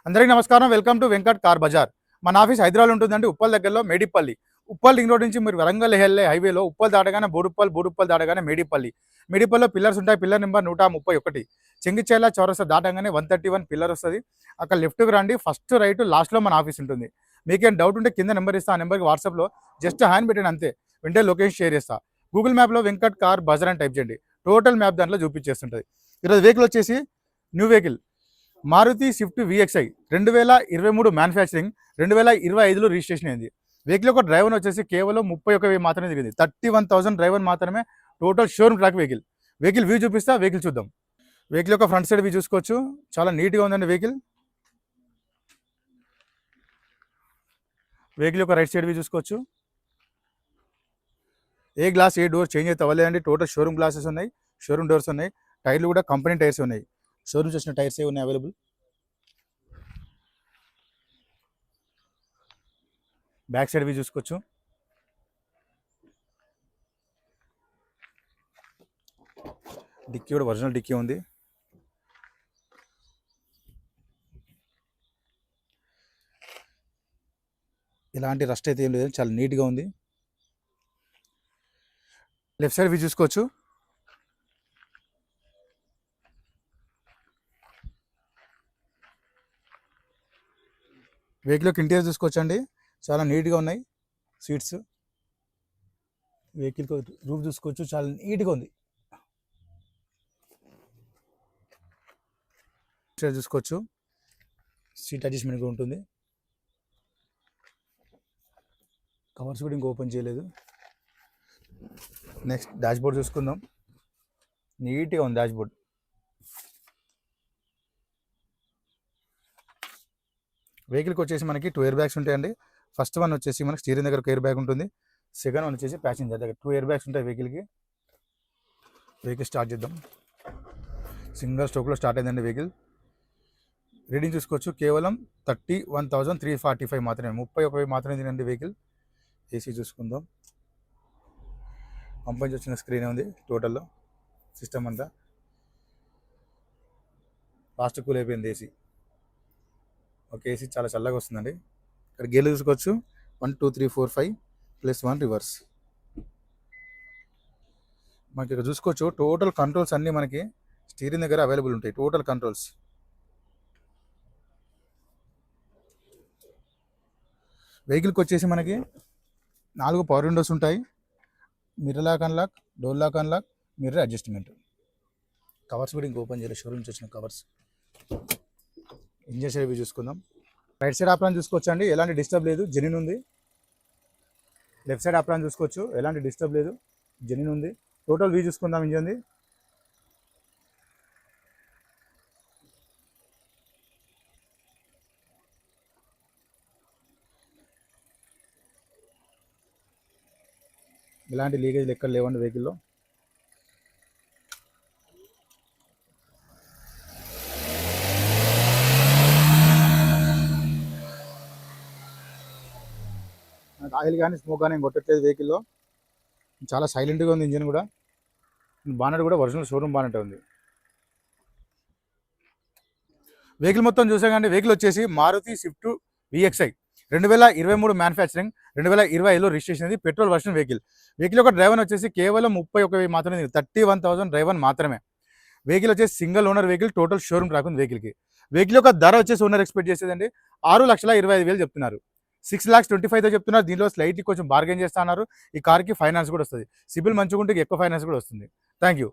అందరికీ నమస్కారం. Welcome to Venkat car Bazaar. మన ఆఫీస్ హైదరాబాద్ ఉంటుందండి, ఉప్పల్ దగ్గరలో మేడిపల్లి. ఉప్పల్ రింగ్ రోడ్ నుంచి మీరు వరంగల్ వెళ్ళే హైవేలో ఉప్పల్ దాటగానే బోడుప్పల్ దాటగానే మేడిపల్లిలో పిల్లర్స్ ఉంటాయి. Pillar number 131. చెంగిచేర్ల చౌరస్తా దాటగానే 131 పిల్లర్ వస్తుంది. అక్కడ లెఫ్ట్కి రండి, ఫస్ట్ రైట్ లాస్ట్లో మన ఆఫీస్ ఉంటుంది. మీకేం డౌట్ ఉంటే కింద నెంబర్ ఇస్తా, ఆ నెంబర్కి వాట్సాప్లో జస్ట్ హ్యాండ్ పెట్టండి అంతే, వెంటనే లొకేషన్ షేర్ చేస్తా. గూగుల్ మ్యాప్లో వెంకట్ కార్ బజార్ అని టైప్ చేయండి, టోటల్ మ్యాప్ దాంట్లో చూపించేస్తుంటుంది. ఈరోజు వెహికల్ వచ్చేసి new vehicle Maruti Swift VXI 2023 manufacturing, 2025లో రిజిస్ట్రేషన్ అయింది. వెహికల్ యొక్క డ్రైవర్ వచ్చేసి కేవలం 31,000 మాత్రమే తిరిగింది. 31,000 డ్రైవర్ మాత్రమే. Total showroom track vehicle view చూపిస్తా, వెహికల్ చూద్దాం. వెహికల్ యొక్క ఫ్రంట్ సైడ్ వ్యూ చూసుకోవచ్చు, చాలా నీట్గా ఉందండి వెహికల్. వెహికల్ యొక్క రైట్ సైడ్ వ్యూ చూసుకోవచ్చు. ఏ గ్లాస్ ఏ డోర్ చేంజ్ అయితే అవ్వలేదండి. టోటల్ షోరూమ్ గ్లాసెస్ ఉన్నాయి, షోరూమ్ డోర్స్ ఉన్నాయి. టైర్లు కూడా కంపెనీ టైర్స్ ఉన్నాయి, షోరూమ్స్ వచ్చిన టైర్స్ ఏ ఉన్నాయి అవైలబుల్. బ్యాక్ సైడ్ వ్యూ చూసుకోవచ్చు. డిక్కీ కూడా ఒరిజినల్ డిక్కీ ఉంది. ఇలాంటి రస్ట్ అయితే ఏం లేదు, చాలా నీట్గా ఉంది. లెఫ్ట్ సైడ్ వ్యూ చూసుకోవచ్చు. వెహికల్ యొక్క ఇంటీరియర్ చూసుకోవచ్చండి, చాలా నీట్గా ఉన్నాయి. సీట్స్, వెహికల్ రూఫ్ చూసుకోవచ్చు, చాలా నీట్గా ఉంది. చూసుకోవచ్చు, సీట్ అడ్జస్ట్మెంట్గా ఉంటుంది. కవర్స్ కూడా ఇంకా ఓపెన్ చేయలేదు. నెక్స్ట్ డాష్ బోర్డ్ చూసుకుందాం, నీట్గా ఉంది డాష్ బోర్డ్. వెహికల్కి వచ్చేసి మనకి 2 ఎయిర్ బ్యాగ్స్ ఉంటాయండి. ఫస్ట్ వన్ వచ్చేసి మనకి స్టీరింగ్ దగ్గర ఒక ఎయిర్ బ్యాగ్ ఉంటుంది. సెకండ్ వన్ వచ్చేసి ప్యాసింజర్ దగ్గర 2 ఎయిర్ బ్యాగ్స్ ఉంటాయి వెహికల్కి. వెహికల్ స్టార్ట్ చేద్దాం. సింగిల్ స్ట్రోక్లో స్టార్ట్ అయిందండి వెహికల్. రీడింగ్ చూసుకోవచ్చు, కేవలం 31,345 మాత్రమే, 31,000 మాత్రమే తినండి వెహికల్. ఏసీ చూసుకుందాం. కంపెనీ వచ్చిన స్క్రీన్ ఉంది టోటల్లో, సిస్టమ్ అంతా ఫాస్ట్ కూల్ అయిపోయింది ఏసీ. ఓకే, ఏసీ చాలా చల్లగా వస్తుందండి. ఇక్కడ గేర్లు చూసుకోవచ్చు, 1 2 3 4 5 +1 రివర్స్. మనకి ఇక్కడ చూసుకోవచ్చు టోటల్ కంట్రోల్స్ అన్నీ మనకి స్టీరింగ్ దగ్గర అవైలబుల్ ఉంటాయి. Total controls. వెహికల్కి వచ్చేసి మనకి 4 పవర్ విండోస్ ఉంటాయి. Mirror lock unlock, door lock unlock, mirror adjustment. Covers కూడా ఇంకా ఓపెన్ చేయలేదు, షోరూమ్ నుంచి వచ్చిన కవర్స్. ఇంజన్ సైడ్ వ్యూ చూసుకుందాం. రైట్ సైడ్ ఆప్రాన్ చూసుకోవచ్చు అండి, ఎలాంటి డిస్టర్బ్ లేదు, జెన్యూన్ ఉంది. లెఫ్ట్ సైడ్ ఆప్రాన్ చూసుకోవచ్చు, ఎలాంటి డిస్టర్బ్ లేదు, జెన్యూన్ ఉంది. టోటల్ వ్యూ చూసుకుందాం ఇంజన్ది. ఎలాంటి లీకేజ్ లెక్కలు లేవండి వెహికల్లో. ఆయిల్ కానీ స్మోక్ కానీ కొట్టట్లేదు వెహికల్లో. చాలా సైలెంట్గా ఉంది ఇంజిన్ కూడా. బానెట్ కూడా ఒరిజినల్ షోరూమ్ బానెట్ ఉంది. వెహికల్ మొత్తం చూసాకండి. వెహికల్ వచ్చేసి మారుతి స్విఫ్ట్ విఎక్స్ఐ 2023 మ్యానుఫ్యాక్చరింగ్, 2025లో రిజిస్ట్రేషన్ అయింది. Petrol version vehicle. వెహికల్ యొక్క డ్రైవర్ వచ్చేసి కేవలం 31,000 మాత్రమే, 31,000 డ్రైవర్ మాత్రమే. వెహికల్ వచ్చేసి single owner vehicle, total showroom track ఉంది వెహికల్కి. వెహికల్ యొక్క ధర వచ్చేసి ఓనర్ ఎక్స్పెక్ట్ చేసేదండి 6,25,000 చెప్తున్నారు. 6,25,000 చెప్తున్నారు. దీనిలో స్లైట్లీ కొంచెం బార్గెన్ చేస్తున్నారు. ఈ కార్కి ఫైనాన్స్ కూడా వస్తుంది. సిబిల్ మంచిగా ఉంటే ఎక్కువ ఫైనాన్స్ కూడా వస్తుంది. Thank you.